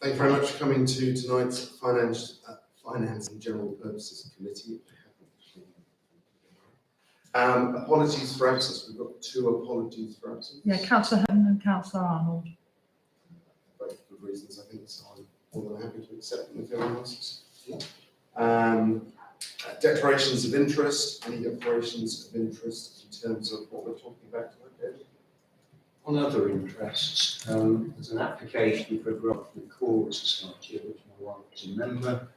Thank you very much for coming to tonight's Finance and General Purposes Committee. Apologies for absence. We've got two apologies for absence. Yeah, Councillor Hutton and Councillor Arnold. Both good reasons, I think, so I'm more than happy to accept them if everyone else is. Declarations of interest. Any declarations of interest in terms of what we're talking about tonight, David? On other interests, there's an application for a grant from the Core Society, of which my wife is a member.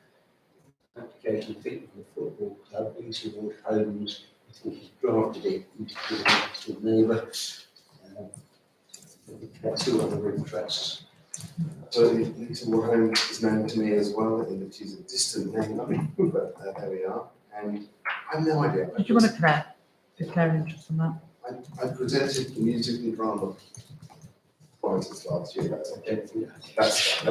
Application, I think, from the football club, Easy Ward Homes. I think he's drafted it into the neighbour. Two other interests. So Lisa Warhome is known to me as well, in that she's a distant neighbour, but there we are. And I have no idea. Did you want to declare interest on that? I presented the music and drama prizes last year. That's okay. That's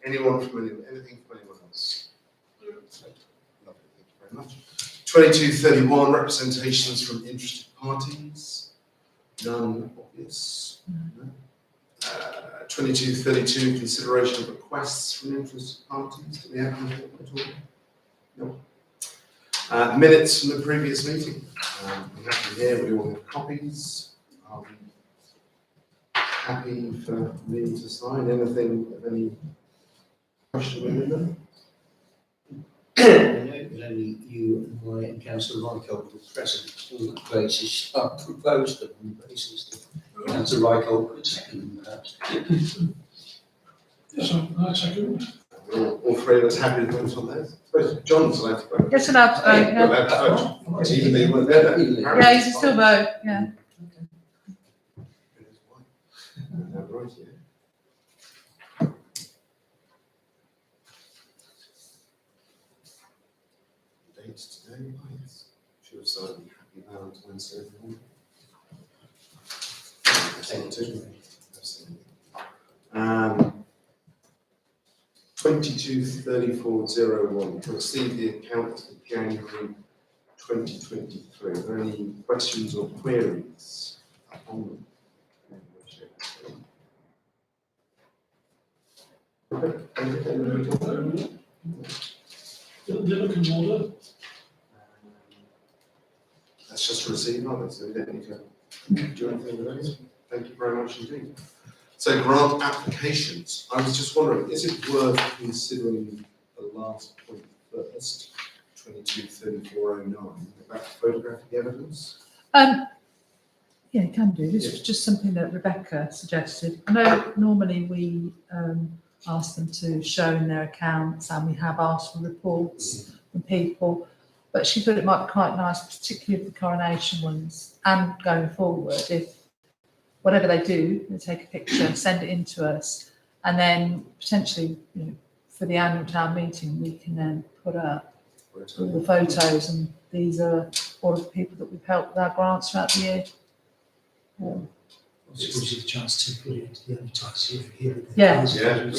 anyone from anything from anyone else? Lovely, thank you very much. 2231 representations from interested parties. None obvious. No. 2232 consideration of requests from interested parties. Do we have anything at all? No. Minutes from the previous meeting. We have them here, we all have copies. Are we happy for me to sign anything of any question with them? I know it was only you and I and Councillor Reichelt were present on that basis. I proposed them on the basis that Councillor Reichelt could second them, perhaps. Yes, I second. All three of us happy to vote on those? Suppose John's allowed to vote. Yes, allowed to vote, You're yeah. allowed to vote. Even though you weren't there. Yeah, you can still vote, yeah. Right, yeah. Dates today, yes. Should have started Happy Valentine's Day. Absolutely. 223401 to receive the account of January 2023. Are there any questions or queries on them? They're looking in order. That's just received, aren't they? So we don't need to do anything with those. Thank you very much indeed. So grant applications. I was just wondering, is it worth considering the last point first, 223409, about photographic evidence? Yeah, you can do. This was just something that Rebecca suggested. I know normally we ask them to show in their accounts, and we have asked for reports from people, but she thought it might be quite nice, particularly the coronation ones, and going forward, if whatever they do, they take a picture, send it in to us, and then potentially, you know, for the annual town meeting, we can then put up all the photos, and these are all of the people that we've helped with our grants throughout the year. It gives you the chance to put it into the advertising here. Yeah. Yeah. It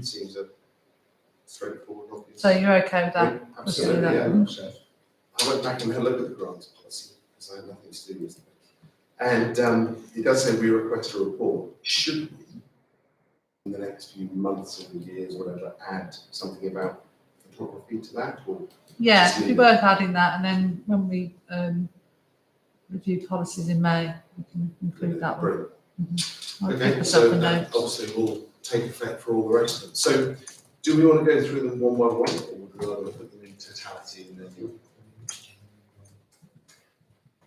seems a straightforward, obvious. So you're okay with that? Absolutely, that. yeah. I went back and had a look at the grants policy because I had nothing to do with it. And it does say we request a report. Should we, in the next few months or years, whatever, add something about photography to that? Or Yeah, it'd be worth adding that, and then when we review policies in May, we can include that one. Brilliant. I'll Okay, keep myself so a that note. obviously will take effect for all the rest of them. So do we want to go through them one by one, or would we rather put them in totality and then you?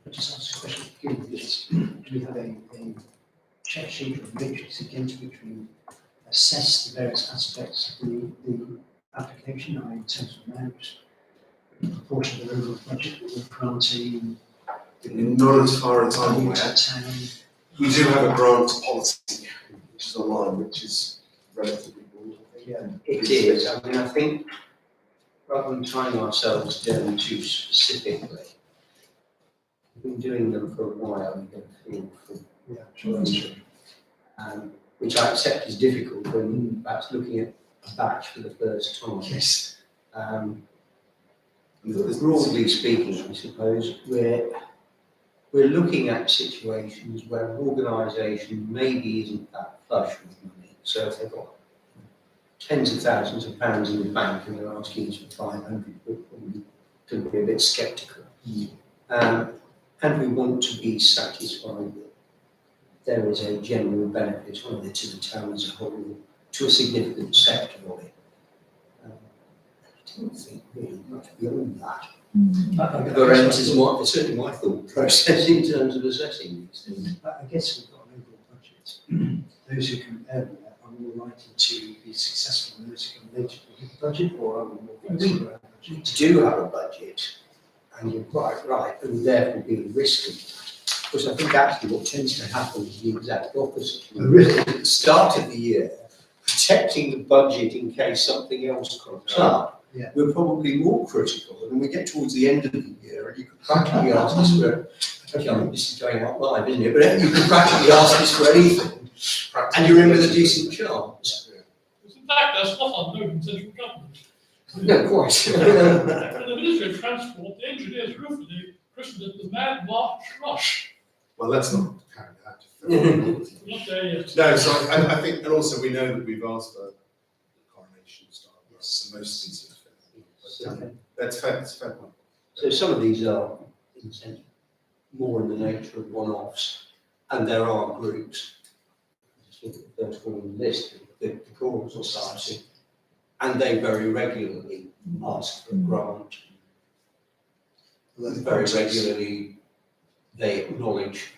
I just ask a question. Given this, do we have a check sheet or matrix against which we assess the various aspects of the application, i.e. total amount, proportion of the overall budget that we're granting? Not as far as I'm aware. Town. We do have a grant policy, which is online, which is relatively broad. Yeah. It is. I mean, I think rather than tying ourselves down too specifically, we've been doing them for a while and get a feel for Yeah, sure, that's true. which I accept is difficult when perhaps looking at a batch for the first time. Yes. Broadly speaking, I suppose, we're looking at situations where an organisation maybe isn't that flush with money, So if they've got tens of thousands of pounds in the bank and they're asking us for 500, we're probably going to be a bit sceptical. And we want to be satisfied that there is a general benefit, either to the town as a whole, to a significant sector of it. I don't think really much beyond that. But it's certainly my thought process in terms of assessing these things. I guess we've got an overall budget. Those who come earlier are more likely to be successful than those who come later with the budget, or are we more flexible around the We budget? do have a budget, and you're quite right, and therefore be a risk of that. Because I think actually what tends to happen is the exact opposite. Oh, really? At the start of the year, protecting the budget in case something else crops up, Yeah. we're probably more critical. And when we get towards the end of the year, and you could practically ask us for, okay, I mean, this is going out live, isn't it? But you could practically ask us for anything, and you're in with a decent chance. In fact, that's not unknown in central government. No, quite. In the Ministry of Transport, the engineers ruefully christened it the Mad March Rush. Well, let's not carry that. We're not there yet. No, so I think, and also we know that we've asked for the coronation style, so most of these are fair. But, that's fair, that's a fair point. So some of these are, in a sense, more in the nature of one-offs, and there are groups. Just look at the first one on the list, the Choral Society, and they very regularly ask for a grant. Very regularly, they acknowledge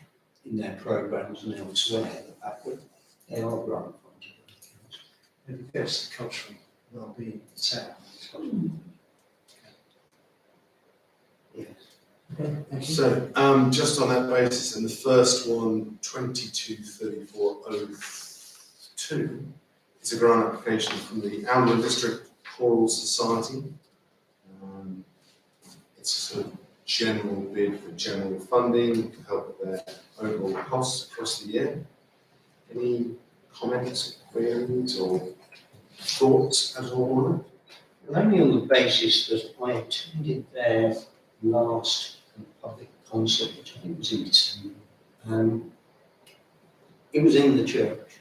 in their programmes and elsewhere that they are grant funded. It affects the cultural well-being of the town. Yes. Okay, thank you. So, just on that basis, and the first one, 223402, is a grant application from the Alnwick District Choral Society. It's a sort of general bid for general funding to help with their overall costs across the year. Any comments, queries, or thoughts at all on it? Well, only on the basis that I attended their last public concert, which I think was in December. It was in the church,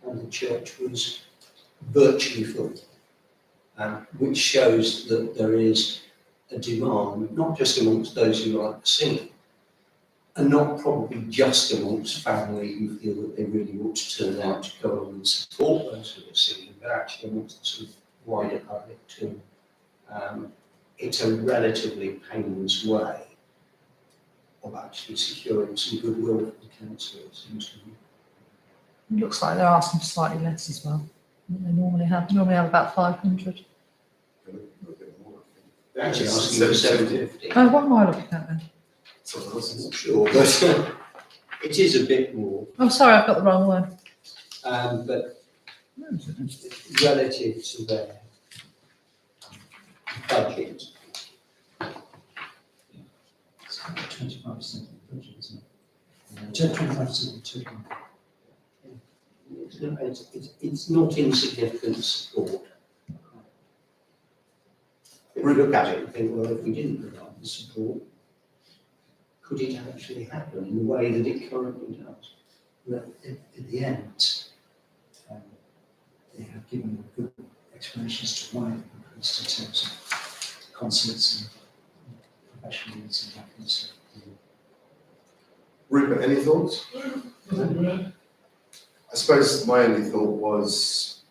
and the church was virtually full, which shows that there is a demand, not just amongst those who like to sing, and not probably just amongst family who feel that they really ought to turn out to go on and support those who are singing, but actually amongst the sort of wider public too. It's a relatively painless way of actually securing some goodwill for the council, it seems to me. It looks like they're asking for slightly less as well. They normally have about 500. They're actually asking for 750. Oh, what am I looking at then? Someone else I'm is- not sure, but it is a bit more, Oh, sorry, I've got the wrong one. but Where is it then? relative to their budget. It's 25% of the budget, isn't it? 25% of the total. It's not insignificant support. We look at it and think, well, if we didn't provide the support, could it actually happen in the way that it currently does? But at the end, they have given good explanations as to why they've increased in terms of concerts and professional needs and that kind of stuff. Rupert, any thoughts? I suppose my only thought was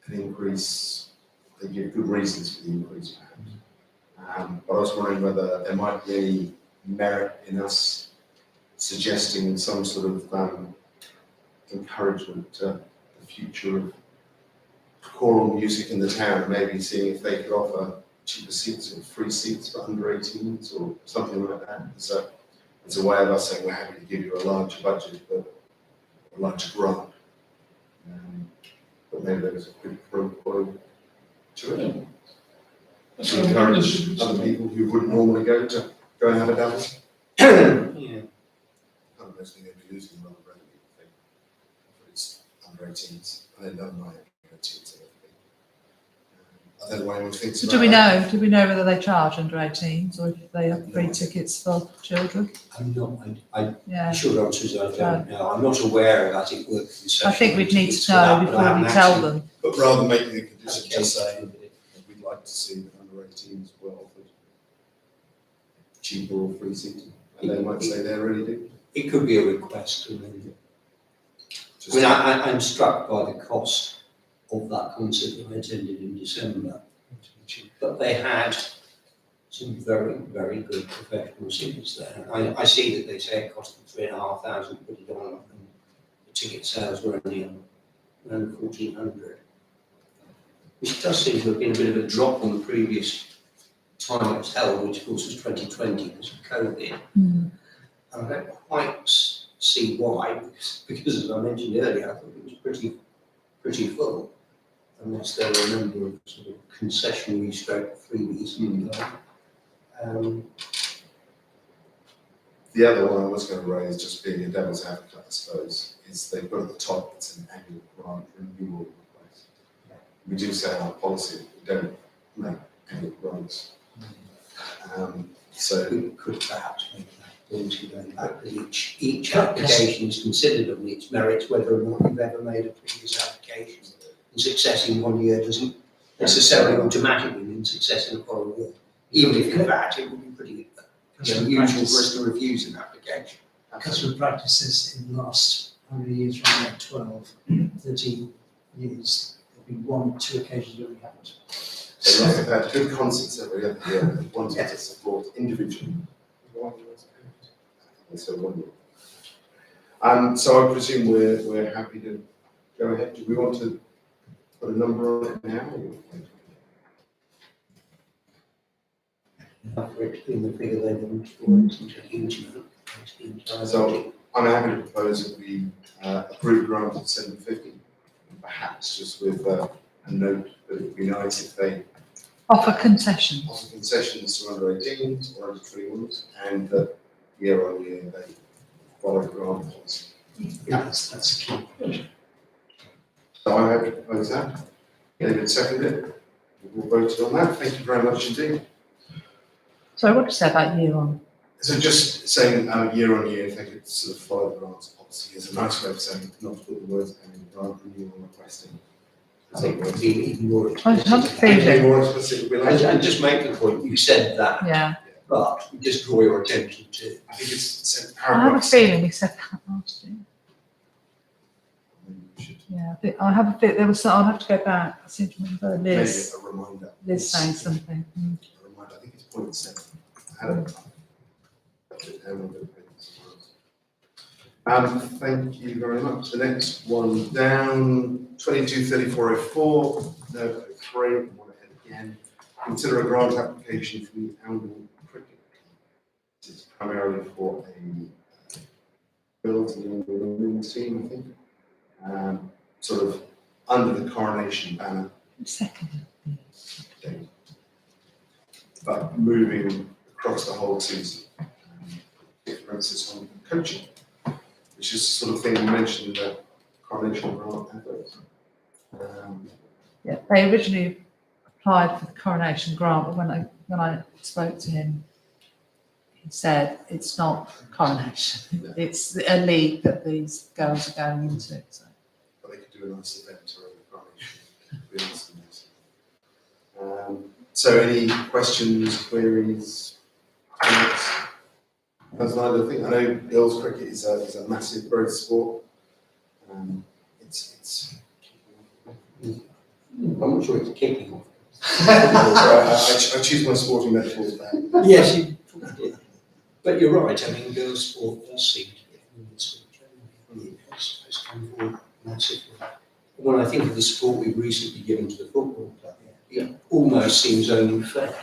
an increase, they give good reasons for the increase perhaps. But I was wondering whether there might be any merit in us suggesting some sort of encouragement to the future of choral music in the town, maybe seeing if they could offer cheaper seats or free seats for under 18s or something like that. It's a way of us saying we're happy to give you a larger budget, but a larger grant. But maybe there's a quid pro quo to it. To encourage other people who wouldn't normally go to go and have a dabble. Yeah. Otherwise, they're going to be losing a lot of revenue. I think, if it's under 18s, and then don't mind under 18s and everything. I don't know what anyone thinks So about do that. we know whether they charge under 18s or if they have free tickets for children? I'm not, I Yeah, short answer is I don't know. I'm not aware of as it were concession. I think we'd need tickets to for that, know but I before haven't we tell actually- them. But rather than making a condition, Okay. just saying, we'd like to see that under 18s were offered cheaper or free seating. And they might say they already do. It could be a request. I mean, Just- I'm struck by the cost of that concert that I attended in December. But they had some very, very good professional singers there. I see that they say it cost them £3,500 to put it on, and the ticket sales were only around 1,400. Which does seem to have been a bit of a drop on the previous time it was held, which of course was 2020 because of COVID. Mm. And I don't quite see why, because as I mentioned earlier, I thought it was pretty full, unless there were a number of sort of concessionary stroke freebies. The other one I was going to raise, just being a devil's advocate, I suppose, is they've got at the top, it's an annual grant renewal request. We do say in our policy, we don't make annual grants. So Could perhaps make that policy going back, because each application is considered on its merits, whether or not you've ever made a previous application. And success in one year doesn't necessarily automatically mean success in the following year. Even if in fact it would be pretty unusual for us to refuse an application. Customer practices in the last, how many years, around about 12, 13 years, there've been 1 or 2 occasions where we haven't. they must have had good concerts every other year, and wanted to support individually. And so one year. So I presume we're happy to go ahead. Do we want to put a number on it now? For it to be in the figure they want for it, it's a huge amount. It's the entire So budget. I'm happy to propose that we approve grant of 750, perhaps just with a note that it would be nice if they Offer concessions. offer concessions to under 18s or under 21s, and that year on year they follow the grant policy. That's key. So I'm happy to propose that. David seconded it. We'll vote on that. Thank you very much indeed. So what did you say about year on? So just saying year on year, if they could sort of follow the grants policy is a nice way of saying not to put the words and grant renewal requesting. I think it would be even more I explicit. have a feeling, More explicit would be And nice. just make the point, you said that, yeah. but just draw your attention to I think it's said I have a paragraphs. feeling we said that last year. We should Yeah, I have a bit, there was, I'll have to go back. I seem to remember make Liz, it a reminder. Liz saying something. Mm. A reminder. I think it's point 7. I had it. Thank you very much. The next one down, 223404, no, 3, one ahead again. Consider a grant application for the Oundle Cricket Club. It's primarily for a girls and young women's team, I think. Sort of under the coronation banner, Second. but moving across the whole season. Emphasis on coaching, which is the sort of thing we mentioned in the coronation grant advert. Yeah, they originally applied for the coronation grant, but when I spoke to him, he said it's not coronation, it's a league that these girls are going into. So. But they could do a nice event around the coronation. It'd be nice and nice. So any questions, queries, comments? That's another thing. I know girls cricket is a massive growth sport. It's I'm not sure it's kicking off. I choose my sporting metaphors back. Yes, you did. But you're right, I mean, girls' sport does seem to be women's sport generally. It's come forward massively. When I think of the support we've recently given to the football club, it almost seems only fair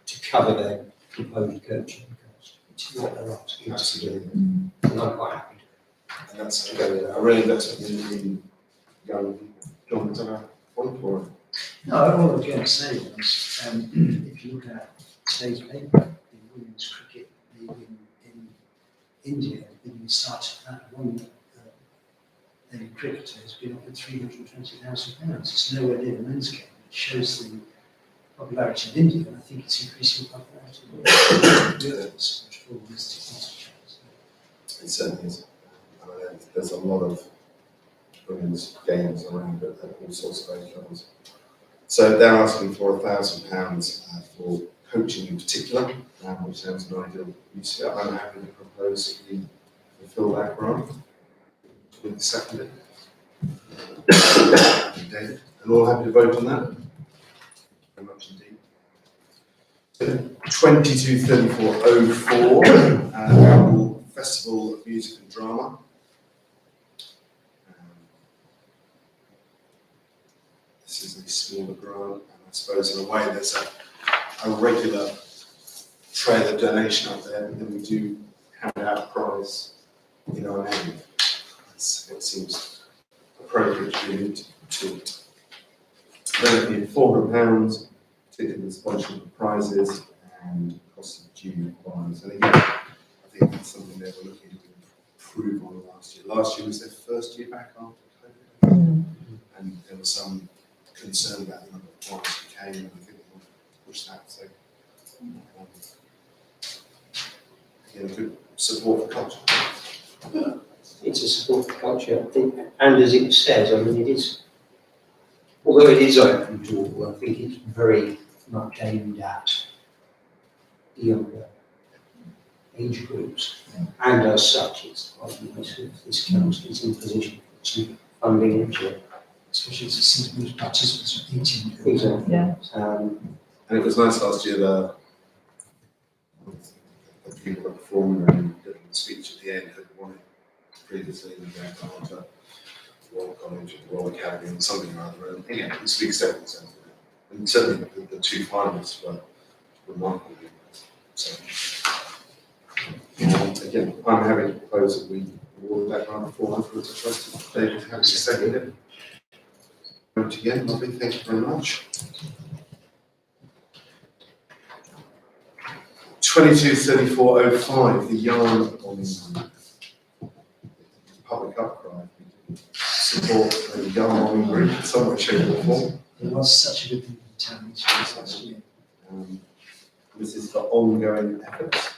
to cover their proposed coaching costs, which is what they're asking us to do. Mm. And I'm quite happy. And that's a real investment in young people. John, is that a point or? No, all I was going to say was, if you look at today's paper, the women's cricket league in India, when you start at one cricketer has been offered £320,000. It's nowhere near the men's game. shows the popularity of India, and I think it's increasing the popularity of Europe as much for this technology. It certainly is. There's a lot of women's games around at all sorts of age levels. So they're asking for £1,000 for coaching in particular, which sounds an ideal use. I'm happy to propose that we fulfil that grant. With the second. David, and all happy to vote on that? Very much indeed. 223404, Annual Festival of Music and Drama. This is a smaller grant, and I suppose in a way there's a regular trail of donation up there, and then we do hand out a prize in our name. That's what seems appropriate to then it'd be £400, particularly the sponsorship of prizes and cost of due bonds. And again, I think that's something they were looking to improve on last year. Last year was their first year back after COVID, and there was some concern about the number of clients who came, and I think they want to push that. So, again, good support for culture. It's a support for culture, I think, and as it says, I mean, it is, although it is open to all, I think it's very much aimed at the younger age groups, and as such, it's quite nice if this council is in position to funding into it. Especially as it seems most participants are 18 years old. Exactly. Yeah. And it was nice last year, the people that performed and did the speech at the end had won it previously in the after Royal College or the Royal Academy or something or other. And again, it speaks to everything. And certainly the two finalists were remarkable. So, again, I'm happy to propose that we award that grant of 400 to trust. David, happy to second it. Vote again, lovely, thank you very much. 223405, the yarn bombing. Public outcry. Support the yarn bombing group in some way, shape or form. There was such a good thing in town last year. This is for ongoing efforts.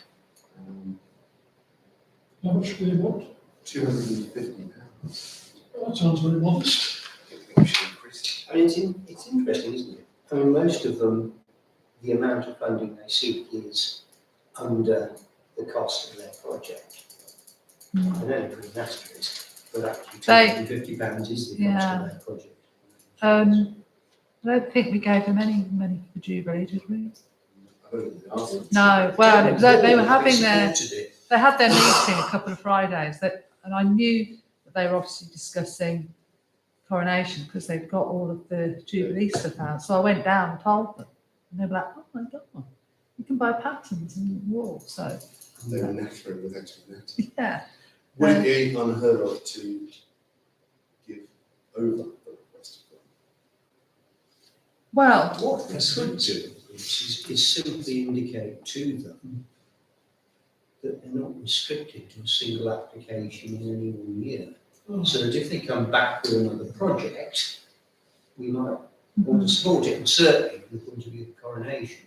How much do they want? £250. Well, that sounds very modest. I think we should increase it. I mean, it's interesting, isn't it? I mean, most of them, the amount of funding they seek is under the cost of their project. I know it's an asterisk, but actually £250 is the cost of their project. I don't think we gave them any money for the Jubilee, did we? I don't think they asked them. No, well, they were having supported it. they had their meeting a couple of Fridays, and I knew that they were obviously discussing coronation because they've got all of the Jubilee stuff out. So I went down and told them, and they were like, "Oh my God, you can buy patterns and walls." So They were nattering with extra net. yeah, Would it be unheard of to give over the request of well, What they could do is simply indicate to them that they're not restricted to a single application in any one year. So that if they come back with another project, we might want to support it, and certainly from the point of view of coronation.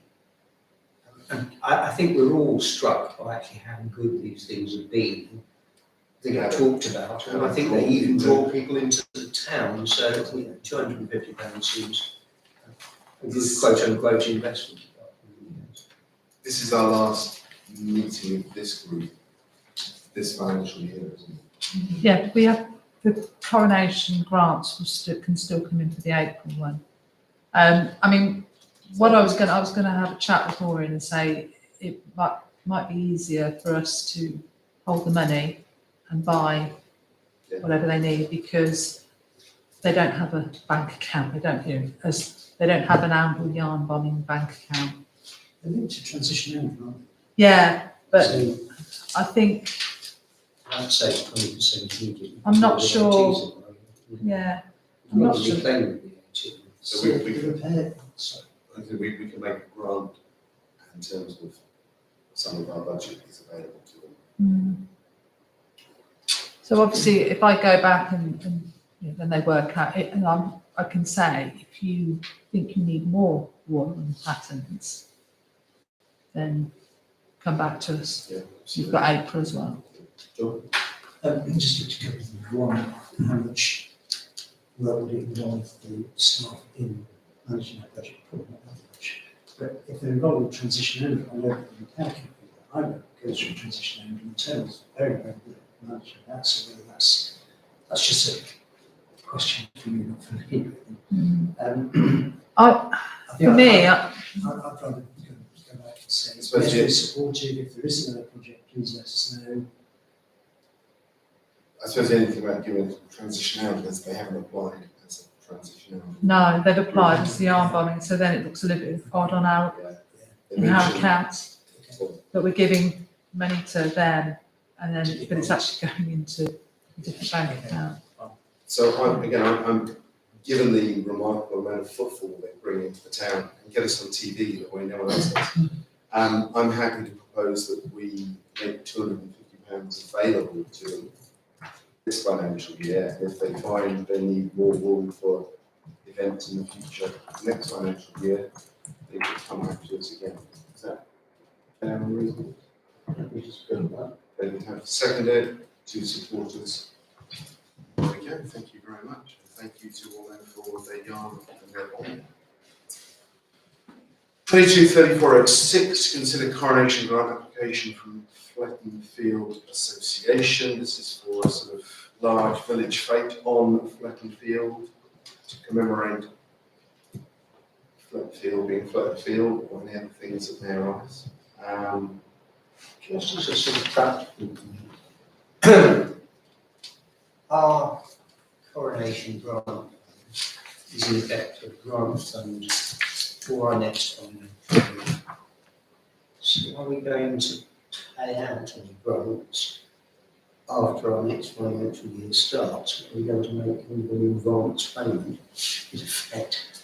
And I think we're all struck by actually how good these things have been. They get talked about, and I think they even draw people into the town, so you know, £250 seems a good quote-unquote investment. This is our last meeting of this group, this financial year, isn't it? yeah, we have the coronation grants can still come in for the April one. I mean, what I was going to have a chat with Maureen and say it might be easier for us to hold the money and buy whatever they need because they don't have a bank account. They don't have an Amble yarn bombing bank account. They're linked to transition over, aren't Yeah, but So I think I'd say 20% needed. I'm not sure. Yeah, I'm not sure. So we they? can, Repair, so I think we can make a grant in terms of some of our budget is available to them. So obviously, if I go back and you know, then they work out it, and I can say, if you think you need more Warren patterns, then come back to us. Yeah. You've got April as well. John? Just to cover one, how much work would it involve the staff in managing that budget? Probably not that much. But if they're involved with transition owner, I know that you can do that. I know it goes through transition owner internals, very, very good at managing that. So whether that's just a question for you, not for me. For me, I'd rather go back and say, yes, we're supportive. If there is another project, please let us know. I suppose the only thing about giving transition out is they haven't applied as a transition out. no, they've applied as the arm bombing, so then it looks a little bit odd on our, They in our mentioned- accounts, well, that we're giving money to them, and then, but it's actually going into a different bank account. So I'm given the remarkable amount of footfall they bring into the town and get us on TV that way no one else does. I'm happy to propose that we make £250 available to them this financial year. If they find they need more room for events in the future, next financial year, they can come back to us again. Is that fair and reasonable? We just go with that. They would have seconded to support us. There we go, thank you very much. Thank you to all them for their yarn and their bond. 223406, consider coronation grant application from Fletton Field Association. This is for a sort of large village fete on Fletton Field to commemorate Fletton Field being Fletton Field or any other things that may arise. Just as a sort of practical, our coronation grant is in effect a grant fund for our next financial. So are we going to pay out any grants after our next financial year starts? Are we going to make an advance payment in effect?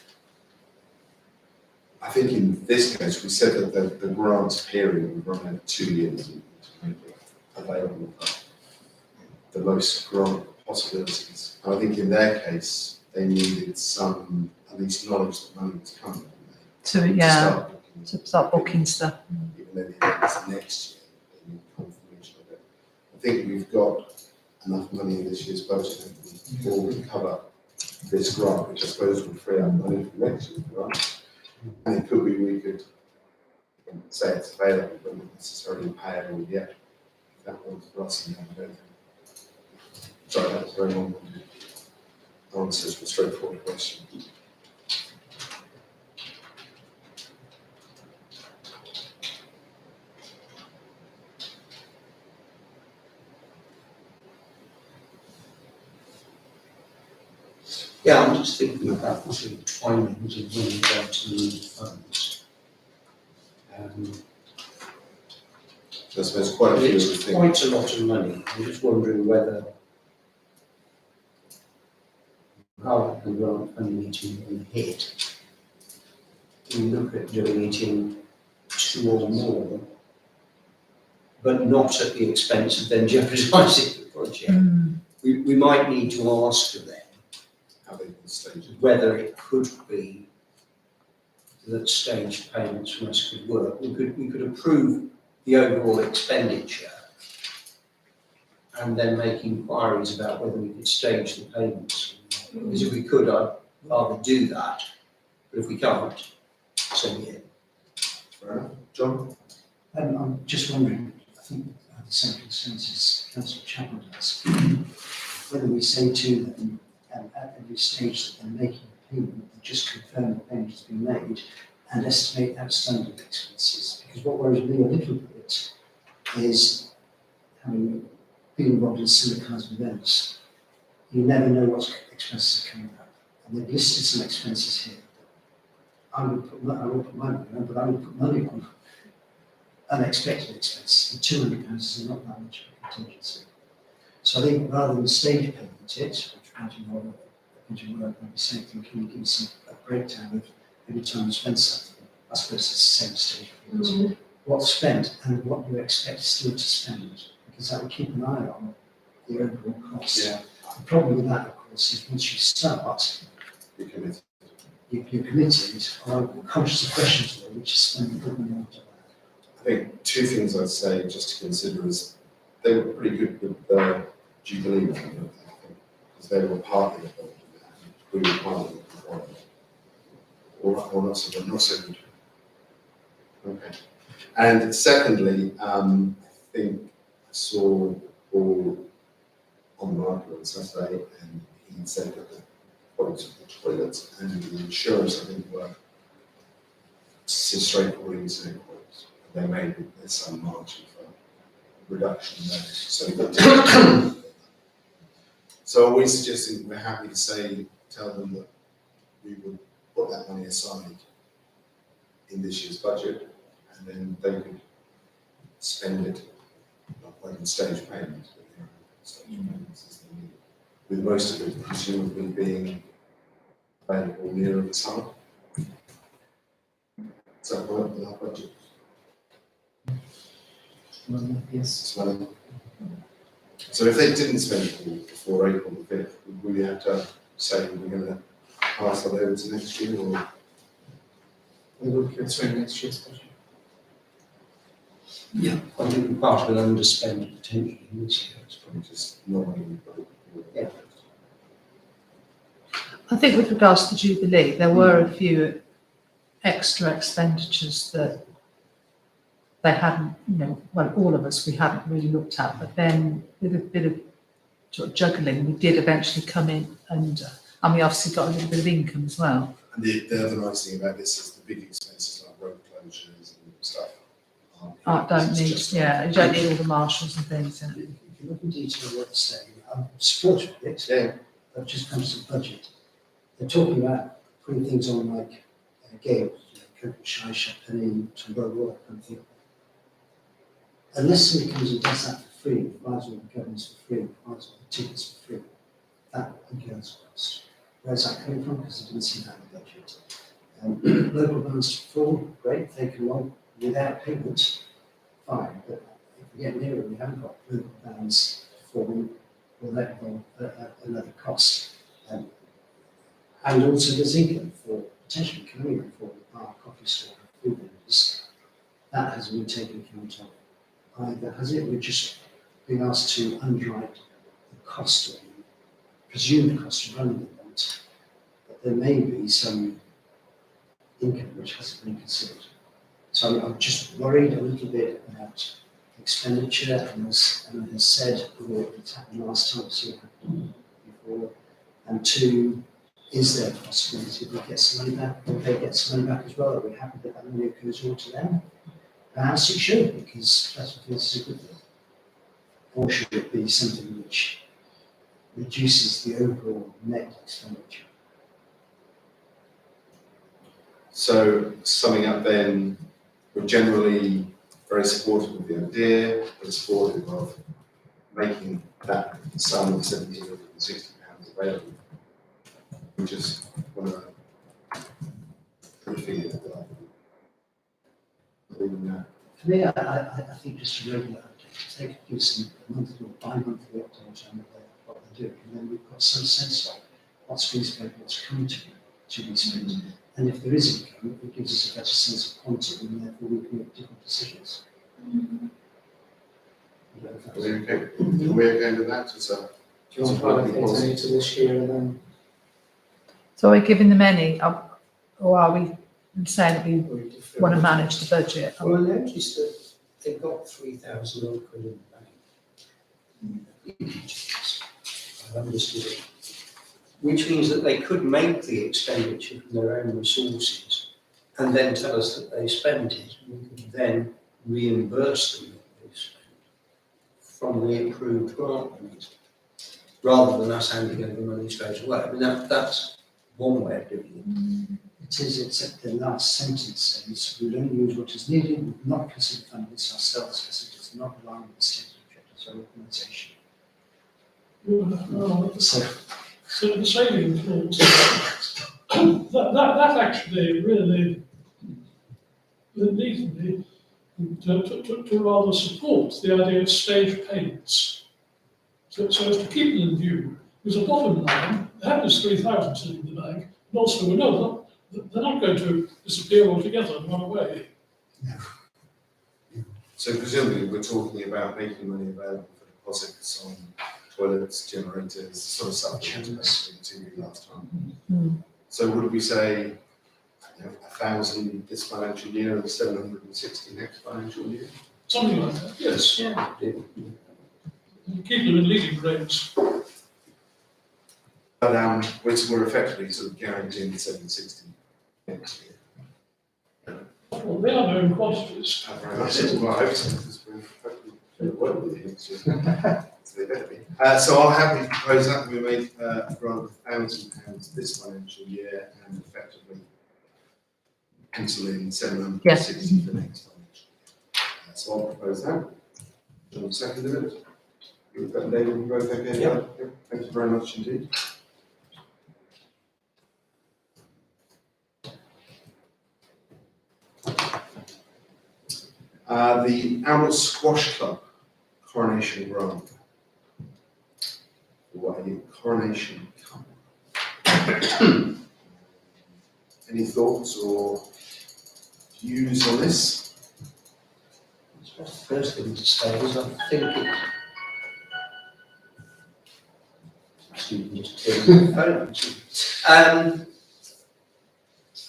I think in this case, we said that the grant period would run over 2 years to make it available for the most grant possibilities. And I think in their case, they needed some, at least knowledge that money was coming. To start booking stuff. Even though the event's next year, they need confirmation of it. I think we've got enough money in this year's budget before we cover this grant, which I suppose will free up money for next year's grant. And it could be we could say it's available, but not necessarily payable yet. If that works for us, and I don't think. Sorry, that was very long answers to a straightforward question. Yeah, I'm just thinking about the sort of timings of when we're going to need funds. So I suppose quite a few of the It's things. quite a lot of money. I'm just wondering whether rather than grant funding it in one hit, we look at doing it in 2 or more, but not at the expense of then jeopardising the project. We might need to ask them then How they can stage it. whether it could be that staged payments from us could work. We could approve the overall expenditure and then make inquiries about whether we could stage the payments. Because if we could, I'd rather do that. But if we can't, so be it. Fair enough. John? I'm just wondering, I think I have the same concerns as Councillor Chapman does, whether we say to them at every stage that they're making a payment, they just confirm the payment has been made and estimate outstanding expenses. Because what worries me a little bit is having been involved in similar kinds of events, you never know what expenses are coming up. And they've listed some expenses here. I won't put money on, but I would put money on unexpected expenses. And £200 is not that much of a contingency. So I think rather than stage payment it, which might involve a bit of work, maybe saying, can you give us a breakdown of every time you spend something? I suppose it's the same stage payment. What's spent and what you expect still to spend, because that will keep an eye on the overall cost. Yeah. The problem with that, of course, is once you start, You're committed. You're committed, I'm conscious of questions there, which is spending good money on that. I think two things I'd say just to consider is they were pretty good with the Jubilee money, I think, because they were partly involved in that. We were partly involved. Or not so good. Okay. And secondly, I think I saw Paul on the market on Saturday, and he said that the quotes of the toilets and the insurance, I think, were straightforward in saying quotes. They made some margin for reduction there. So are we suggesting we're happy to tell them that we would put that money aside in this year's budget, and then they could spend it, not like in stage payments, but stage payments as they need, with most of it presumably being available nearer the summer. Does that work with our budget? Well, yes. As well? So if they didn't spend it all before April the 5th, would we have to say we're going to pass that over to next year, or? We will consider next year's budget. I think part of an underspend potentially in this year. It's probably just not really. Yeah. I think with regards to Jubilee, there were a few extra expenditures that they hadn't, well, all of us, we hadn't really looked at, but then with a bit of sort of juggling, we did eventually come in and we obviously got a little bit of income as well. And the other nice thing about this is the big expenses like road closures and stuff. You don't need all the marshals and things in it. If you look in detail what they're saying, I'm supportive of it, Yeah. but just comes to the budget. They're talking about putting things on like Gales, Copenhagen, Champagne, Tombow, all that kind of thing. Unless somebody comes and does that for free, provides all the governance for free, provides all the tickets for free, that incurs cost. Where's that coming from? Because I didn't see that in the budget. Local bands to perform, great, they come on without payment, fine, but if we get nearer, we haven't got local bands performing, well, that will another cost. And also there's income for potentially coming in for our coffee store and food vendors. That hasn't been taken account of either, has it? We're just being asked to underwrite the cost of, presume the cost of running the event, but there may be some income which hasn't been considered. So I'm just worried a little bit about expenditure, and as Emma has said, it happened last time, so it happened before. And two, is there a possibility we get some money back? Will they get some money back as well? Are we happy that that money goes all to them? Perhaps it should, because that's what this is a good thing. Or should it be something which reduces the overall net expenditure? So summing up then, we're generally very supportive of the idea, we're supportive of making that sum of £1,760 available. We just want to figure that out. For me, I think just a regular update, they could give some monthly or bi-monthly updates on what they're doing, and then we've got some sense of what's been spent, what's coming to be spent. And if there is income, it gives us a better sense of quantity, and therefore we can make different decisions. Are we okay with that? Is that? Do you want to allocate any to this year and then? So are we giving them any, or are we saying that we or defer? want to manage the budget? Well, I noticed that they've got 3,000 odd quid in the bank. I've understood it. Which means that they could make the expenditure from their own resources and then tell us that they spent it. We could then reimburse them what they spent from the improved grant monies, rather than us handing over money straight away. I mean, that's one way of doing it. It is, except the last sentence says, we will only use what is needed, we will not consider funding this ourselves because it does not align with the state objectives of organisation. So the saving clause, that actually really leads me to rather support the idea of stage payments. So as to keep them in view, because the bottom line, they have this 3,000 sitting in the bank, And also, we know that they're not going to disappear altogether and run away. So presumably, we're talking about making money available for deposits on toilets, generators, sort of stuff that we basically continued last time. Mm. So would we say, 1,000 this financial year and 760 next financial year? Something like that, yes. Yeah. You keep them in leading rates. But we're effectively sort of guaranteeing 760 next year. Well, they are known quantities. Very much so. Well, I hope so, because we're effectively going to work with you next year. So they better be. So I'll happily propose that we make a grant of £1,000 this financial year and effectively pencil in 760 for next financial year. So I'll propose that. John seconded it. You've got David, you both okay? Yeah. Thank you very much indeed. The Adult Squash Club Coronation Grant. Or a Coronation Cup. Any thoughts or views on this? The first thing to say is I think it. Excuse me, just turning the phone.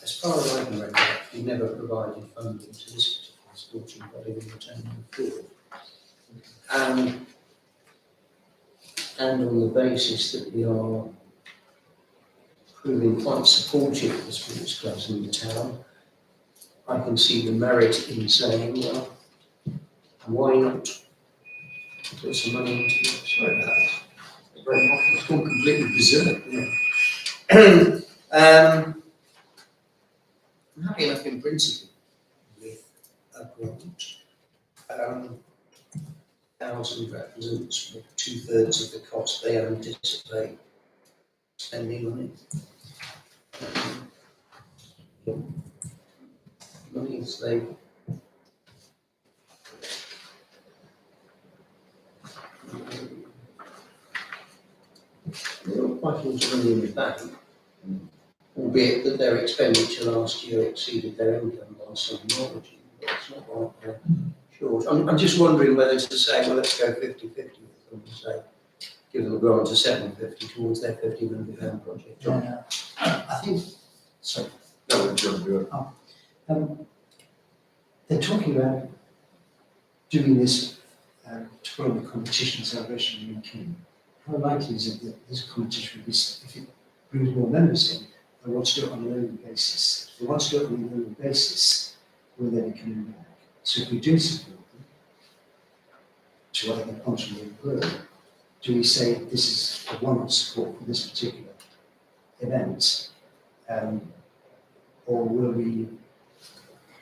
As far as I can recollect, we never provided funding to this particular sporting body in the town before. And on the basis that we are proving quite supportive of the sports clubs in the town, I can see the merit in saying, well, why not put some money into it? Sorry about that. It's gone completely berserk. Yeah. I'm happy enough in principle with a grant. 1,000 represents 2/3 of the cost they anticipate spending on it. Monies they they're not quite all to money in the bank, albeit that their expenditure last year exceeded their income by some margin, but it's not like they're short. I'm just wondering whether to say, well, let's go 50-50 with them and say, give them a grant of 750 towards their £50 million project. I think, sorry, No, John, do it. they're talking about doing this to run the competition celebration in King. How likely is it that this competition will be, if it brings more members in, they want to do it on a yearly basis? If they want to do it on a yearly basis, will they be coming back? So if we do support them, to whatever quantum we will, do we say this is a one-off support for this particular event, or will we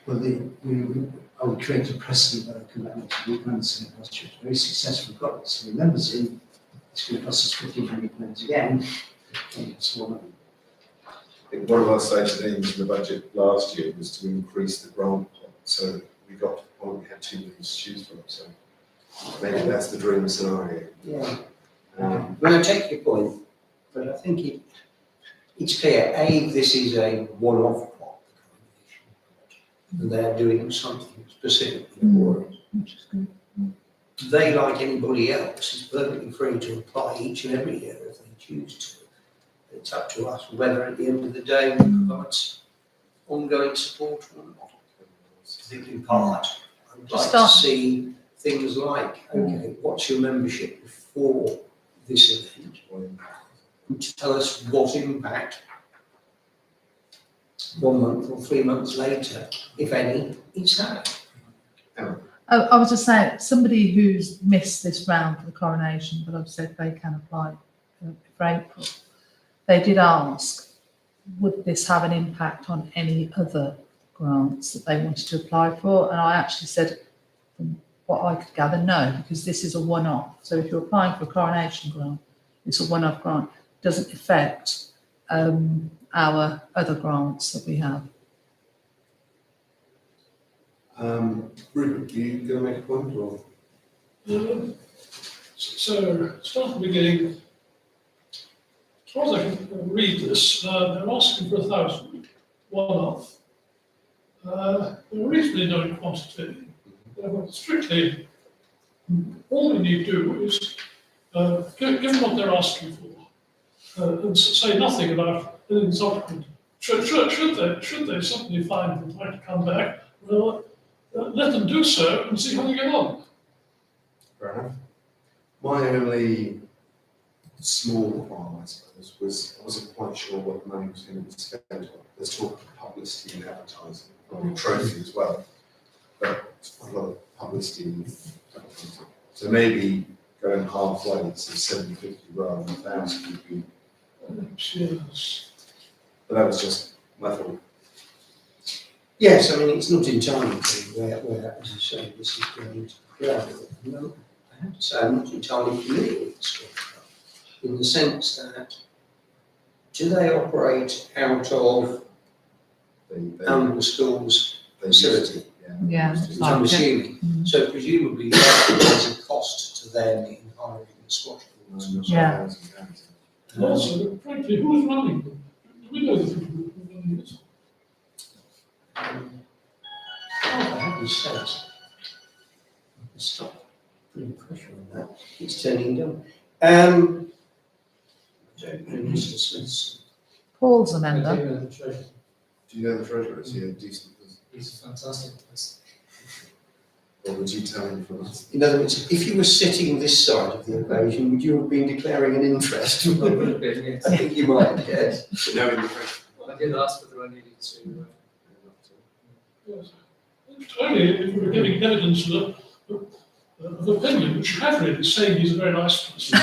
are we create a precedent that will come back next week and say last year was very successful, got so many members in, it's going to cost us £1,500 again, and it's more money. I think one of our stated aims in the budget last year was to increase the grant pot, so we got to the point we had 2 million to choose from, so maybe that's the dream scenario. Yeah. Well, I take your point, but I think it's clear, A, this is a one-off pot, and they're doing something specifically for it. Which is good. They, like anybody else, is perfectly free to apply each and every year if they choose to. It's up to us whether at the end of the day we provide ongoing support or not. I think in part, I'd like to see things like, okay, what's your membership before this event? And to tell us what impact 1 month or 3 months later, if any, it's had. I was just saying, somebody who's missed this round for the coronation, but I've said they can apply for April, they did ask, would this have an impact on any other grants that they wanted to apply for? And I actually said, from what I could gather, no, because this is a one-off. So if you're applying for a coronation grant, it's a one-off grant. It doesn't affect our other grants that we have. Ruben, are you going to make a point or? So, start at the beginning. as far as I can read this, they're asking for 1,000, one-off. They're reasonably known quantity. Strictly, all we need to do is give them what they're asking for, and say nothing about anything subsequent. Should they suddenly find they'd like to come back, well, let them do so and see how they get on. Fair enough. My only small qualm, I suppose, was I wasn't quite sure what the money was going to be spent on. There's talk of publicity and advertising, probably trophy as well, but it's quite a lot of publicity and advertising. So maybe going halfway, so 750 rather than 1,000 would be, Yes. but that was just my thought. Yes, I mean, it's not entirely clear where, as you say, this is going to go. No, I have to say, I'm not entirely familiar with the Scottish Club, in the sense that, do they operate out of the school's facility? Yeah, used to. it's I'm like it. assuming. Mm. So presumably there's a cost to them in hiring the squash balls. Yeah. And also, frankly, who's running them? Do we know the people who are running it? I haven't said. Stop putting pressure on that. It's turning down. I don't know, Mr. Smith. Paul's a I member. do know the treasurer. Do you know the treasurer? Is he a decent person? He's a fantastic person. Or would you tell him from us? In other words, if you were sitting this side of the equation, would you have been declaring an interest? I would have been, yes. I think you might, yes. Knowing the treasurer? I did ask whether I needed to. Yes. Only if we were giving evidence of opinion, which you have really, saying he's a very nice person.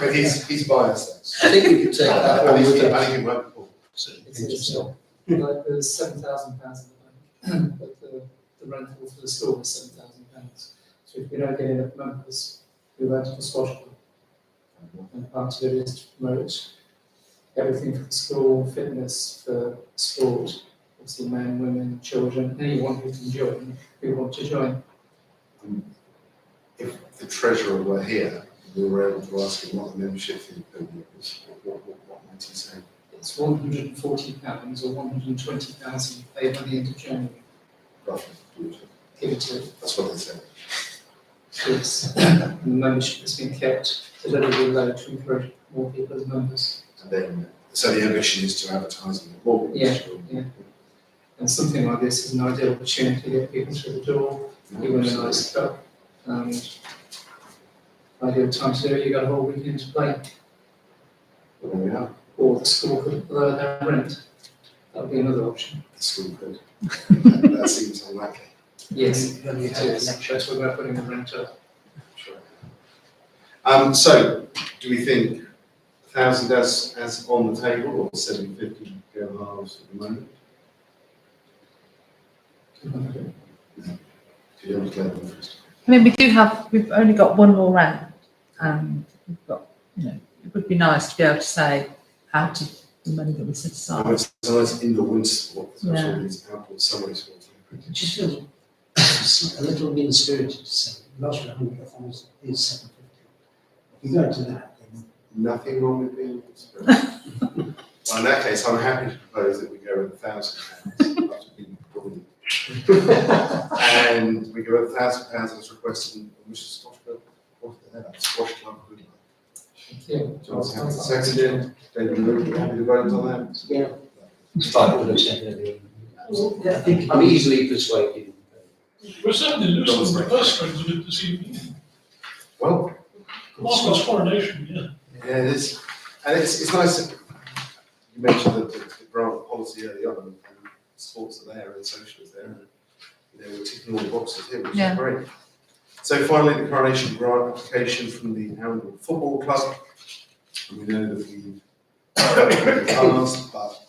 But he's biased. I think we could take that I on with think it. it won't be Paul. It's like there's £7,000 at the moment, but the rental for the school is £7,000. So if we don't get enough members who went to the squash club, and part of it is to promote everything for the school, fitness, for sport, obviously men, women, children, anyone who can join, who want to join. If the treasurer were here, we were able to ask him what the membership fee per year is, what might he say? It's £140 or 120,000 paid by the end of January. Roughly, Give it to that's what they said. kids. The membership has been kept deliberately low to encourage more people as members. And then, so the ambition is to advertise in the board. Yeah, yeah. And something like this is an ideal opportunity to get people through the door, give them a nice cup, and ideal time to do it, you've got a whole weekend to play, Well, there we are, or the school could lower their rent. That would be another option. the school could. That seems unlikely. Yes, it is. That's why we're putting the rent up. Sure. So, do we think 1,000 as on the table, or 750 go halves at the moment? Do you understand the first? I mean, we've only got one more round, and we've got, it would be nice to be able to say out of the money that we set aside. It's nice indoor winter sport, there's Yeah. all these outdoor summer sports. It just feels a little mean-spirited to say, last 100,000 is 750. If you go to that, then Nothing wrong with being inspired. Well, in that case, I'm happy to propose that we go with £1,000. That would be brilliant. And we go with £1,000 as requested in Mr. Squash Club. Squash Club. Good. John's happy to second it. David, you happy to vote on that? Yeah. It's fine, we'll accept it. yeah, I think I'm easily persuaded. We're certainly losing the purse strings a bit this evening. Well, Margaret's coronation, yeah. yeah, it is. And it's nice that you mentioned the grant policy early on, and sports are there and social is there. And, we're ticking all the boxes here, which Yeah. is great. So finally, the coronation grant application from the Arundel Football Club. And we know that we've passed, but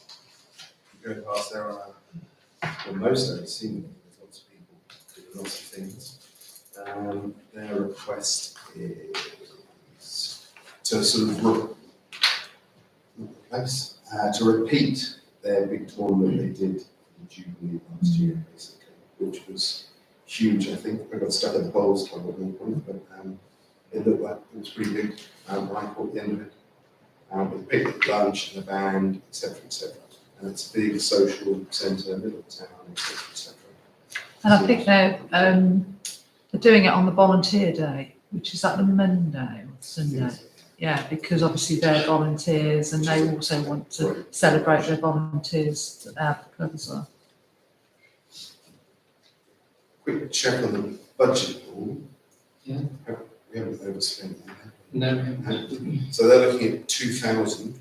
going past there on most days, seemingly, there's lots of people doing lots of things. Their request is to sort of to repeat their big tournament they did for the Jubilee last year, basically, which was huge. I think I got stuck at the Bowls Club at one point, but it looked like it was pretty big. I caught the end of it. with a picnic lunch and a band, etc. And it's a big social centre, middle of town, etc. And I think they're doing it on the volunteer day, which is that the Monday or Sunday. Yeah, because obviously they're volunteers and they also want to celebrate their volunteers that they have the club as well. Quick check on the budget, Paul. Yeah. We haven't overspent that. No, we haven't. So they're looking at 2,000,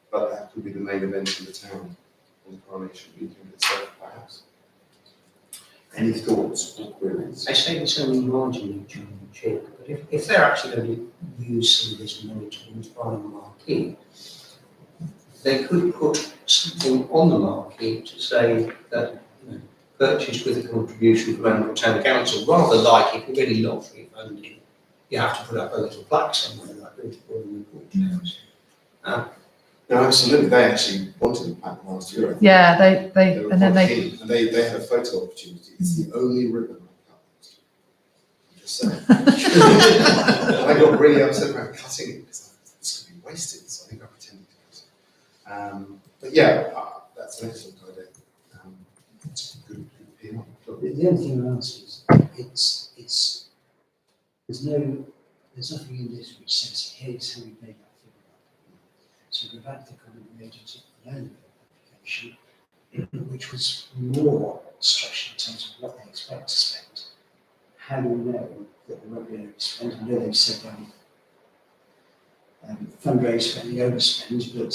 but that could be the main event in the town on the coronation weekend itself, perhaps. Any thoughts or queries? I say it's only marginally cheap, but if they're actually going to use some of this money towards buying a marquee, they could put something on the marquee to say that, purchased with a contribution from Randall Town Council, rather like if you're getting lottery funding, you have to put up a little plaque somewhere like this for the report. No, absolutely. They actually wanted a plaque last year. I think. Yeah, They were and then quite they keen, and they had a photo opportunity. It's the only ribbon I cut last year. I'm just saying. I got really upset about cutting it because this could be wasted, so I think I pretended to cut it. But yeah, that's an excellent idea. It's a good PR. The only thing I ask is, there's nothing in this which says, here's how we made that figure up. So go back to the comment we made at the end of the application, which was more structured in terms of what they expect to spend. How do we know that they won't be able to spend? I know they've said fundraise for any overspend, but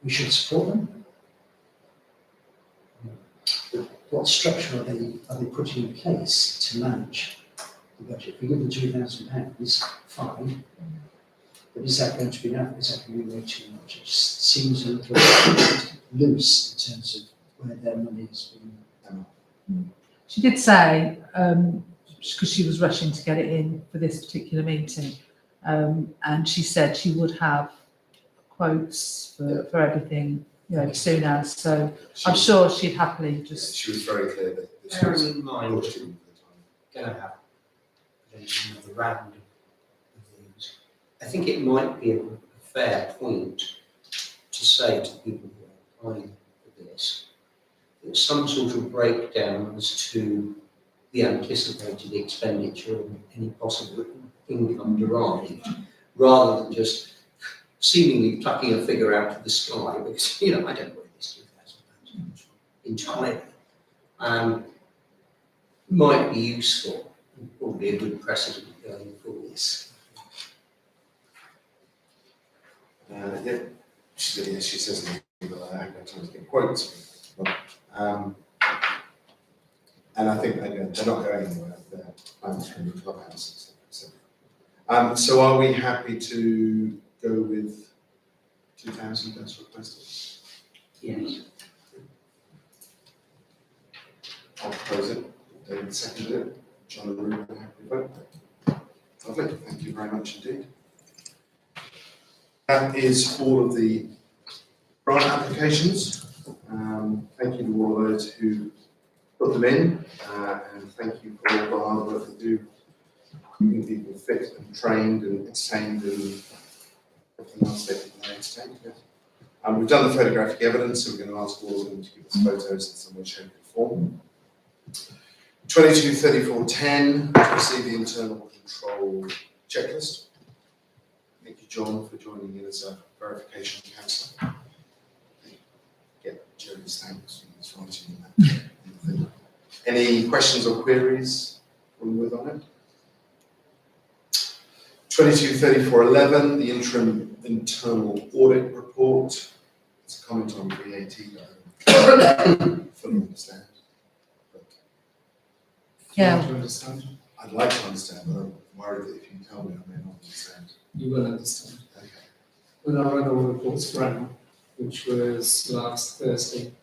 we should support them. What structure are they putting in place to manage the budget? If we give them £2,000, fine. But is that going to be enough? Is that going to be way too much? It just seems a little loose in terms of where their money has been. She did say, because she was rushing to get it in for this particular meeting, and she said she would have quotes for everything, as soon as. So I'm sure she'd happily just. She was very clear that this Bearing was in mind, we're pushing for the time. going to have another round of these. I think it might be a fair point to say to people who are applying for this, that some sort of breakdown as to the anticipated expenditure and any possible income derived, rather than just seemingly plucking a figure out of the sky, because, I don't know where this £2,000 comes from entirely, might be useful and probably a good precedent going forward. Yeah, she says that I haven't got time to get quotes. But, and I think they're not going anywhere. They're plans for the clubhouse, etc. So are we happy to go with 2,000 as requested? Yes. I'll propose it. David seconded it. John and Ruben, happy to vote. Lovely. Thank you very much indeed. That is all of the grant applications. Thank you to all of those who put them in, and thank you for all the hard work they do, keeping people fit and trained and entertained and everything else they entertained. We've done the photographic evidence, so we're going to ask all of them to give us photos in some way, shape or form. 223410, to receive the internal control checklist. Thank you, John, for joining in as a verification counsellor. Get Jerry's thanks, he's writing that. Any questions or queries from with on it? 223411, the interim internal audit report. It's a comment on VAT that I fully understand. Yeah. To understand. I'd like to understand, but I'm worried that if you tell me, I may not understand. You will understand. Okay. When I ran all the reports for Anna, which was last Thursday,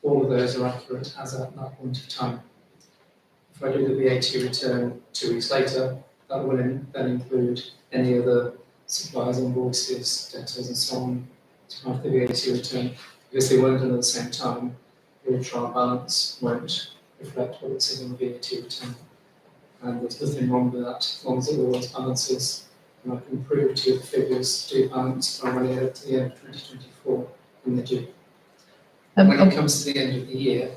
all of those are accurate as at that point of time. If I do the VAT return 2 weeks later, that will then include any other suppliers, invoices, debtors and so on as part of the VAT return. Because they weren't done at the same time, your trial balance won't reflect what it says on the VAT return. And there's nothing wrong with that, as long as it always balances And I can prove to you the figures do balance primarily up to the end of 2024, and they do. When it comes to the end of the year,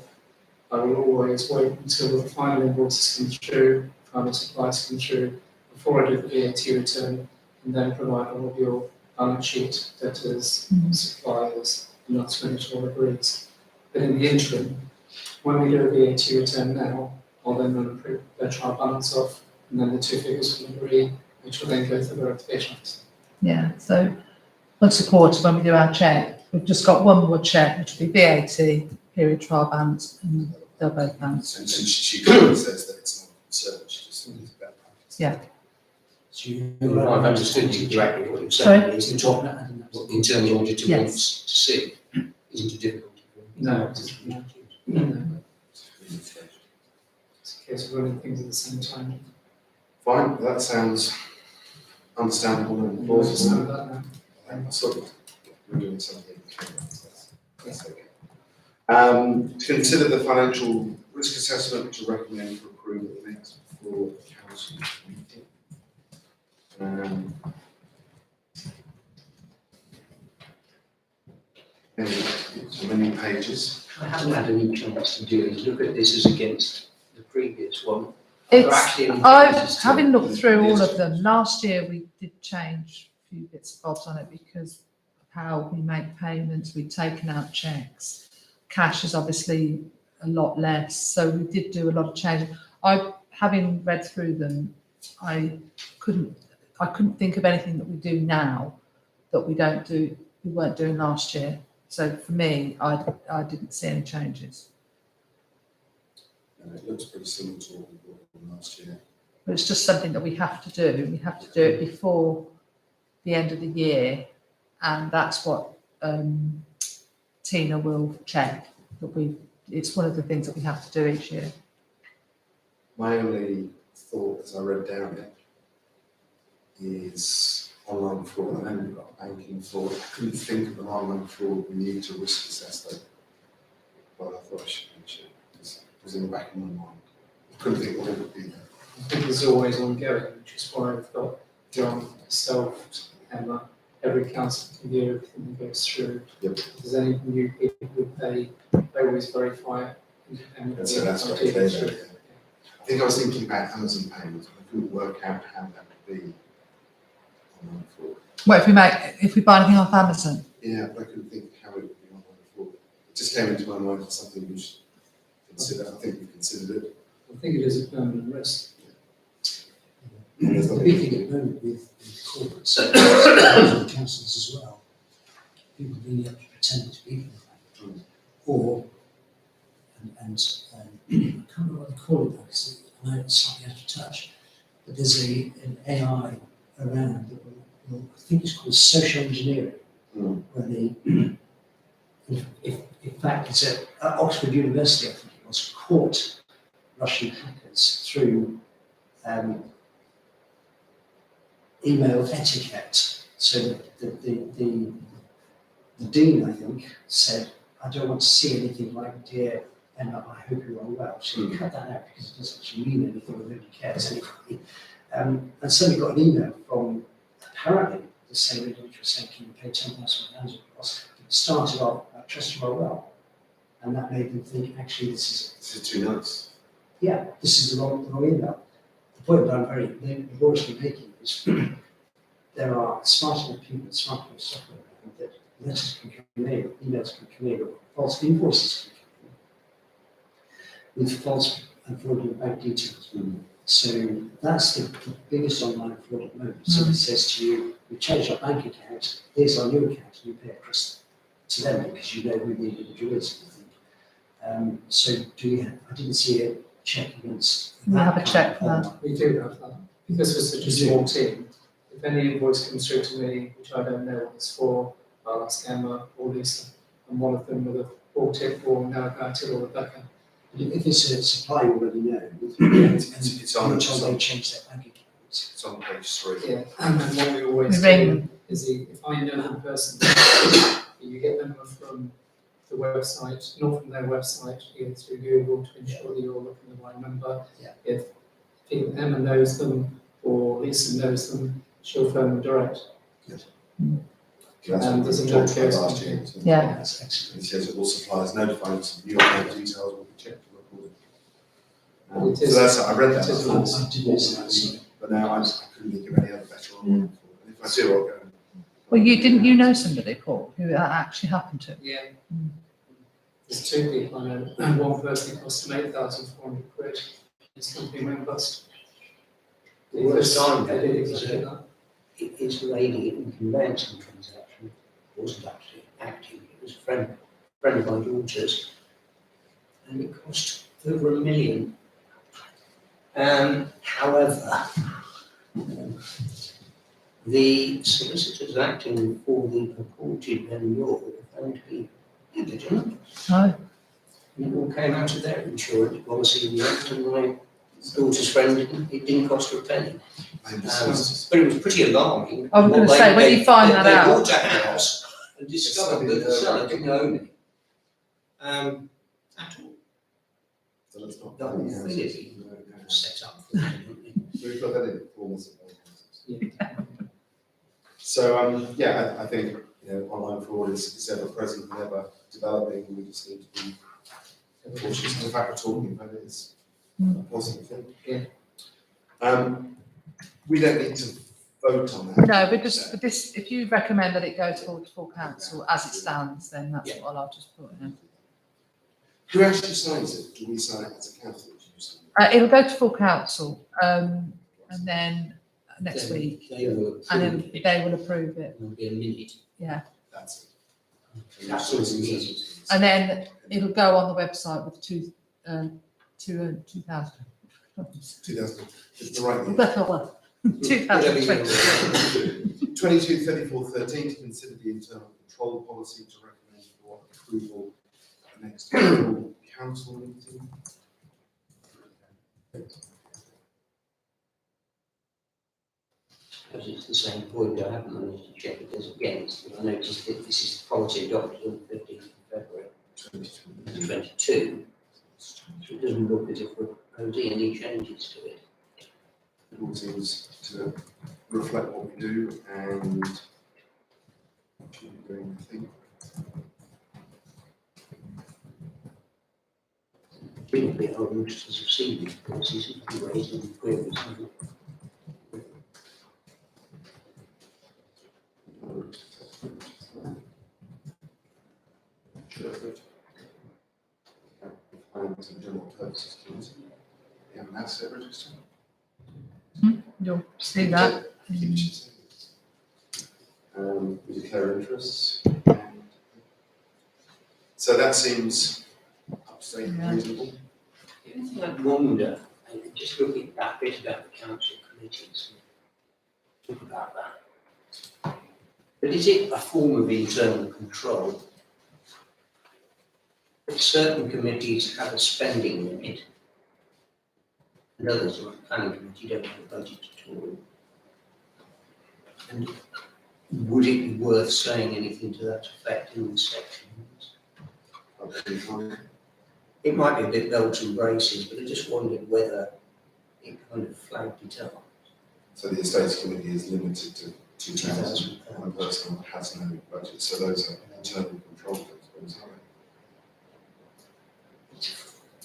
I will always wait until the final invoices come through, final supplies come through, before I do the VAT return, and then provide all of your balance sheet, debtors, suppliers, and that's when it all agrees. But in the interim, when we do a VAT return now, I'll then run their trial balance off, and then the two figures will agree, which will then go to the verification officer. Yeah, so once a quarter when we do our check, we've just got one more check, which will be VAT, period trial balance, and they'll both balance. And she clearly says that it's not a concern, she just thinks it's about practice. Yeah. So you. I've understood you correctly, what you're saying is, You're talking about adding that to the- internal auditor Yes. wants to see, isn't a difficulty. No, no. It's a case of running things at the same time. Fine, that sounds understandable and You understand plausible. that now? I'm sort of, we're doing something. That's okay. Consider the financial risk assessment to recommend for approval at the next full council meeting. So many pages. I haven't had any chance to do is look at this as against the previous one. Are there It's, actually any I've, changes to having it? looked through all Yes. of them, last year we did change a few bits and bobs on it because of how we make payments, we'd taken out checks. Cash is obviously a lot less, so we did do a lot of changes. Having read through them, I couldn't think of anything that we do now that we weren't doing last year. So for me, I didn't see any changes. It looks pretty similar to what we bought last year. But it's just something that we have to do. We have to do it before the end of the year, and that's what Tina will check. It's one of the things that we have to do each year. My only thought as I read down it is online fraud. I know we've got banking fraud. I couldn't think of an online fraud we need to risk assess though. But I thought I should mention it. It was in the back of my mind. I couldn't think what it would be there. I think it's always ongoing, which is why I've got John, myself, Emma, every council can view everything that goes through. Yep. If there's any new people who pay, they always verify it independently. So that's I'll very take it clear. through. I think I was thinking about Amazon payments, but I couldn't work out how that would be online fraud. What if we buy anything off Amazon? Yeah, but I couldn't think how it would be online fraud. It just came into my mind as something we should consider. I think we considered it. I think it is a permanent risk. There's The nothing- big thing at the moment with corporates and councils as well, people being able to pretend to be from the bank. Or, I can't remember what they call it though, because I know it's slightly out of touch, but there's an AI around that I think it's called social engineering, where they, in fact, it's at Oxford University, I think it was, caught Russian hackers through email etiquette. So the dean, I think, said, I don't want to see anything like dear Emma, I hope you are well. So you cut that out because it doesn't actually mean anything, nobody cares anyway. And suddenly got an email from apparently the same individual saying, can you pay £10,000 across? It started off, I trust you are well. And that made them think, actually, this This is too nice. is the wrong email. The point that I'm laboriously making is there are smart enough people, smart enough software around that letters can come in, emails can come in, or false invoices can come in with false and fraudulent bank details. So that's the biggest online fraud at the moment. Somebody says to you, we've changed our bank account, here's our new account, and you pay across to them because you know who the individual is. So I didn't see a check against. We have a kind check of for that. online. We do have that. Because we're such a small team, if any invoice comes through to me, which I don't know what it's for, I'll ask Emma or Lisa, and one of them will have bought it or know about it, or Rebecca. If it's a supply you already know, It's on- you're told they change their bank account. It's on page 3. Yeah, and then what we always We ring do them. is if I know the person, you get them from the website, not from their website, either through Google to ensure that you're looking at the right number. Yeah. If Emma knows them or Lisa knows them, She'll phone them direct. That's And what there's we a talked about notification. last year. So Yeah. That's excellent. it says all suppliers notified of new account details will be checked and recorded. It is- So that's, I read that it is before, nice. I didn't see that, sorry. but now I couldn't think of any other better one. And if I do, I'll go. Well, didn't you know somebody, Paul, who that actually happened to? Yeah. Mm. There's two people I know, and one person cost them £8,400. His company went bust. The worst time They that did it was exactly that. it's a lady in conveyancing transaction, wasn't actually acting, it was a friend of my daughter's, and it cost over £1 million. However, the solicitors acting for the purported vendor found to be illegitimate. No. And it all came out of their insurance policy in the end, and my daughter's friend, it didn't cost her a penny. Blame the solicitors. But it was pretty alarming. I was gonna Well, say, when you find that They out- bought a house and discovered that the seller didn't own it. At all. So let's not. The whole thing is set up for it, didn't it? We've got that in performance of those houses. Yeah. So, yeah, I think, online fraud is ever present and ever developing, and we just need to be cautious. The fact we're talking about it is a positive thing. Yeah. We don't need to vote on that. No, but this, if you recommend that it goes forward to full council as it stands, then that's Yeah. what I'll just put in. Who actually signs it? Do we sign it as a council? Or do you sign it? It'll go to full council, and then next Then week, They will and then approve it. they will approve it, There'll be a minute. yeah. That's it. That's all it is. And then it'll go on the website with 2000. 2000, it's the right year. Whatever. 2020. 22, 34, 13, to consider the internal control policy to recommend for approval at the next full council meeting. Because it's the same point, I haven't managed to check it as against, but I noticed that this is the policy adopted on the 15th of February 2022. So it doesn't look as if we're proposing any changes to it. It all seems to reflect what we do and keep doing the thing. Really, our auditors have seen these policies and raised any queries. Finance and general purposes committee. We have an asset register. You'll see that. We declare interests. So that seems up to date and Yeah. reasonable. The only thing I wonder, and just looking at that bit about the council committees, talk about that. But is it a form of internal control? If certain committees have a spending limit, and others, like the planning committee, don't have a budget at all. And would it be worth saying anything to that effect in this section? It might be a bit belts and braces, but I just wondered whether it kind of flagged it up. So the estates committee is limited to 2,000. £2,000. One person has no budget, so those are internal control principles, aren't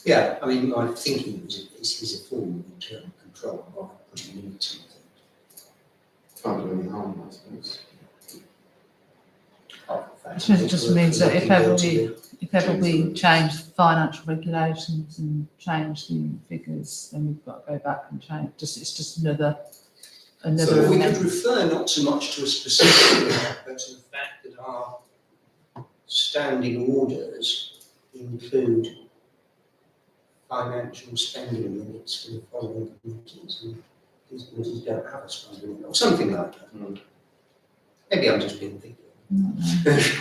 Yeah, I mean, my thinking was this is a form of internal control by putting limits on things. they? Can't do any harm, I suppose. It just means that if ever we change the financial regulations and change the figures, then we've got to go back and change. It's just another So we could amendment. refer not so much to a specific limit, but to the fact that our standing orders include financial spending limits for the following committees, and these committees don't have a spending limit, or something like that. Maybe I'm just being picky. It's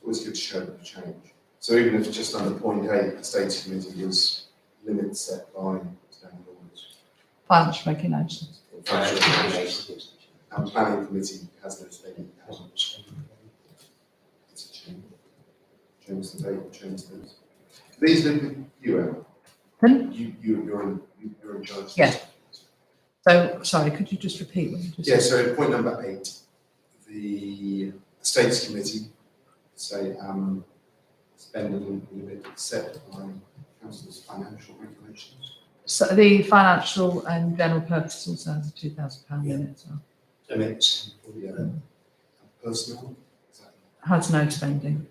always good to show the change. So even if just under point 8, the estates committee was limit set by standing orders. Financial regulations. And planning committee has no spending. It's a change. Change the date, change those. These live with you, Emma. Pardon? You're in charge. Yeah. So, sorry, could you just repeat what you just Yeah, said? so point number 8, the Estates Committee say spending limit set by council's financial regulations. So the financial and general purpose also has a £2,000 limit as well. Limits. Yeah. Personnel, is that- Has no spending.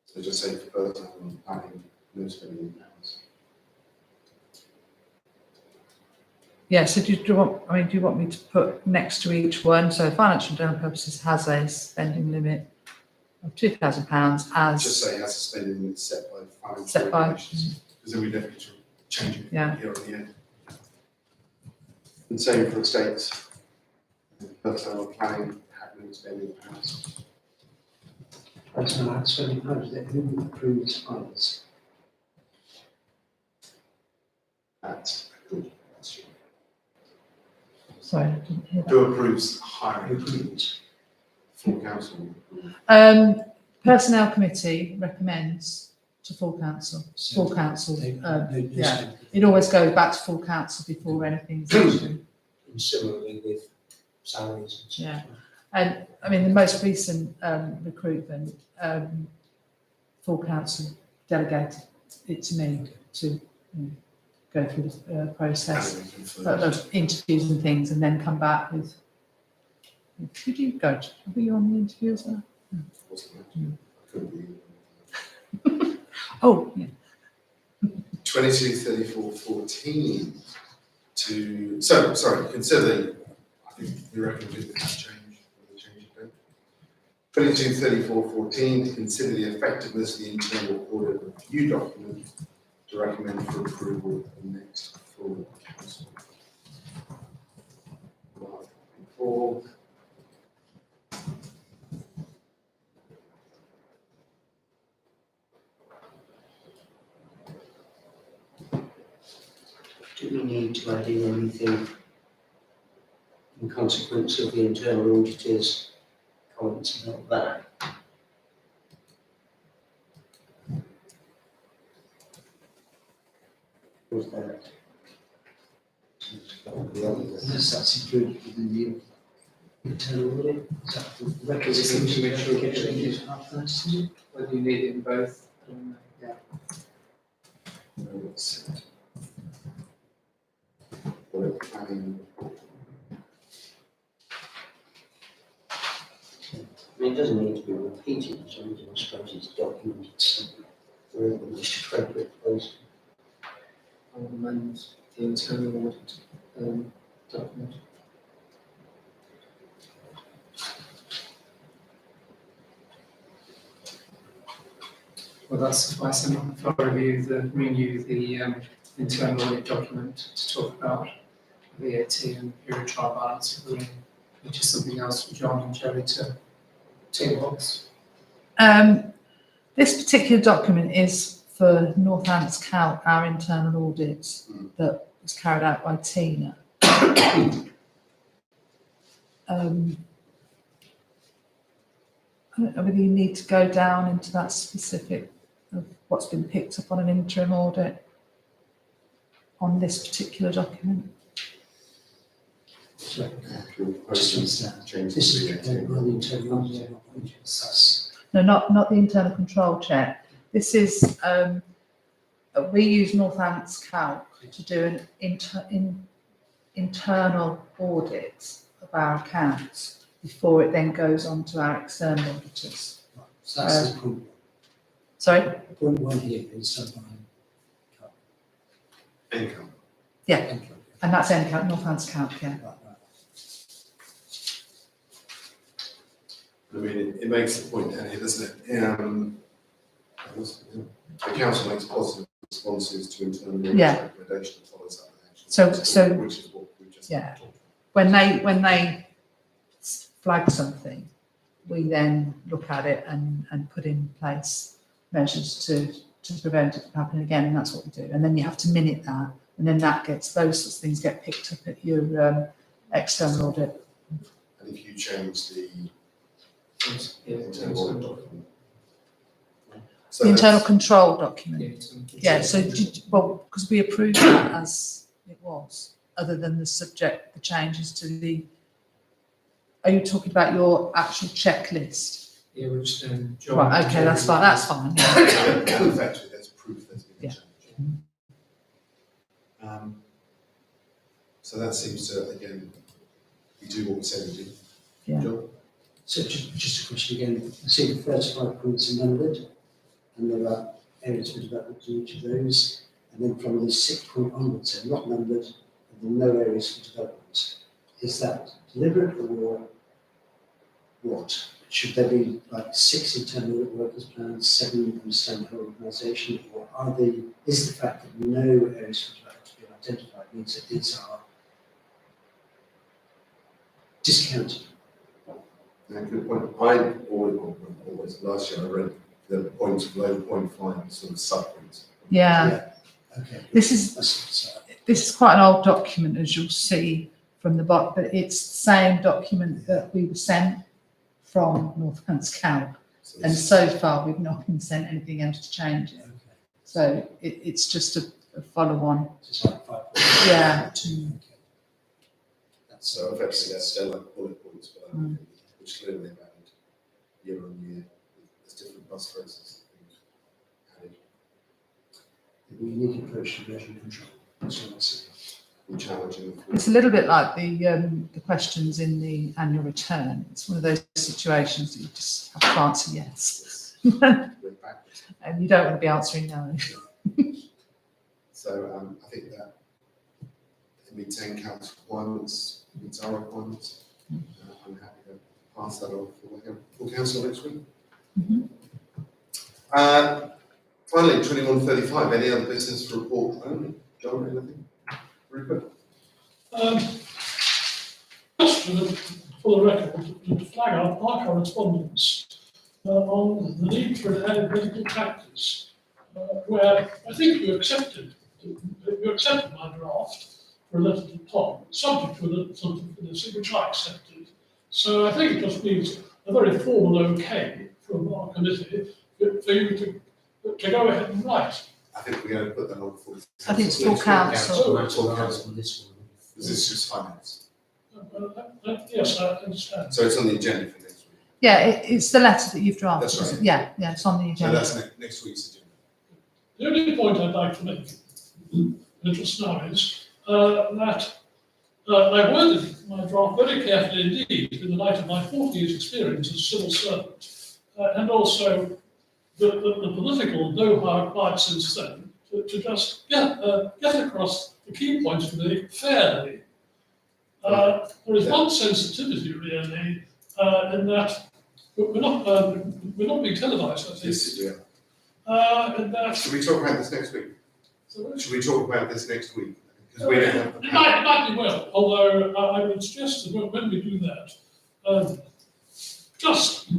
so just say for personnel and planning, no spending in pounds. Yeah, so do you want me to put next to each one? So financial and general purposes has a spending limit of £2,000 as. Just say has a spending limit set by financial Set by- regulations, because then we don't need to change it Yeah. here at the end. And same for estates. Personnel and planning, have no spending in pounds. Personnel Act 25, that who approves others? That's a good question. Sorry, I didn't hear that. Who approves Who hiring? approves? Full council. Personnel committee recommends to full council. Full council. Yeah. It always goes back to full council before anything's issued. And similarly with salaries and stuff. Yeah. And I mean, the most recent recruitment, full council delegated it to me to go through the process And we confirm. of interviews and things, and then come back with. Did you go? Were you on the interview as well? Could be. Oh, yeah. 22, 34, 14 to, so, sorry, consider, I think we reckon we that change, the change of date. 22, 34, 14, to consider the effectiveness of the internal audit review document to recommend for approval at the next full council. 4. Do we need to add in anything in consequence of the internal auditor's comments about that? Was that? Unless that's included within the internal audit, is that the records? Just need to make sure we get it in. Get it up first, is it? Whether you need it in both, I don't know. Planning. I mean, it doesn't need to be repeated, so I suppose it's documented somewhere, wherever most appropriate place. I'll amend the internal audit document. Well, that's sufficing for renew the internal audit document to talk about VAT and period trial balance agreeing, which is something else for John and Jerry to tick box. This particular document is for Northants Count, our internal audit that was carried out by Tina. I don't know whether you need to go down into that specific of what's been picked up on an interim audit on this particular document. So, Just this is the internal audit, that's No, not the internal control check. This is, we use Northants Calc to do an internal audit of our accounts before it then goes on to our external auditors. So that's the point. Sorry? Point 1 here is something Income. Yeah, and that's NCAP, Northants Calc, yeah. I mean, it makes the point down here, doesn't it? The council makes positive responses to internal audit Yeah. recommendation and follows up with action. So- Which is what we just. Yeah. When they flag something, we then look at it and put in place measures to prevent it from happening again, and that's what we do. And then you have to minute that, and then those sorts of things get picked up at your external audit. And if you change the Yeah, internal audit document. So The internal that's- control document. Yeah, Yeah, so, because we approved that as it was. other than the changes to the, are you talking about your actual checklist? Yeah, we're just doing. John- Right, okay, that's fine, that's fine. yeah. Proof, actually, that's proof there's been a Yeah. change. So that seems to, again, we do what we say we do. Yeah. John? So just a question again, I see the first 5 points are numbered, and there are areas for development in each of those, and then from the 6th point onwards, they're not numbered, and there are no areas for development. Is that deliberate or what? Should there be like 6 internal workers plans, 7 understand the whole organisation, or is the fact that no areas for development have been identified means that these are discounted? Yeah, good point. I always, last year I read the points below 0.5, sort of sub-points. Yeah, Okay. this is, That's, this is quite an old document, as you'll see from the bottom, but it's the same document that we were sent from Northants Count. So And it's- so far, we've not been sent anything else to change it. okay. So it's just a follow-on. Just like 5 points. Yeah. Okay. That's So effectively, that's still like bullet points, but Mm. which clearly they've added year on year. There's different bus phrases added, the unique approach to version control. That's what I say. and challenging. It's a little bit like the questions in the annual return. It's one of those situations that you just have to answer yes. We're backwards. And you don't want to be answering no. So I think that it meets council requirements, meets our requirements. I'm happy to pass that on for council next week. Mhm. Finally, 2135, any other business to report only? John, anything? Rupert? Just for the record, to flag up our correspondence on the need for enhanced medical practice, where I think you accepted my draft for a letter to Tom, subject to a letter to this, which I accepted. So I think it just needs a very formal okay from our committee for you to go ahead and write. I think we're going to put that on for. I think it's full council. Full council. This one. This is just finance. Yes, I understand. So it's on the agenda for next week. Yeah, it's the letter that you've drafted. That's right. isn't it? Yeah, it's on the So agenda. that's next week's agenda. The only point I'd like to make just now is that I worded my draft very carefully indeed in the light of my 40 years' experience as a civil servant, and also the political know-how acquired since then, to just get across the key points to me fairly. There is one sensitivity really in that we're not being televised, I think. Yes, we are. In that Should we talk about this next week? so Should we talk about this next week? Because we don't have the It power. might be well, although I would suggest that when we do that, just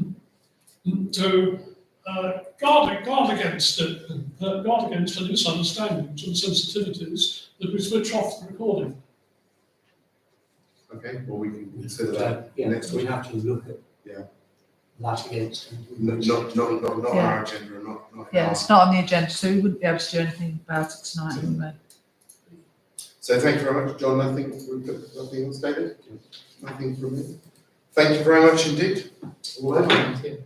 to guard against the misunderstandings and sensitivities that we switch off the recording. Okay, well, we can consider that Yeah, next we week. have to look at. Yeah. That against. Not Yeah. our agenda, and not Yeah, our. it's not on the agenda, so we wouldn't be able to do anything about it tonight anyway. So thank you very much, John. Nothing else, David? Nothing from me? Thank you very much indeed. All right. Thank you.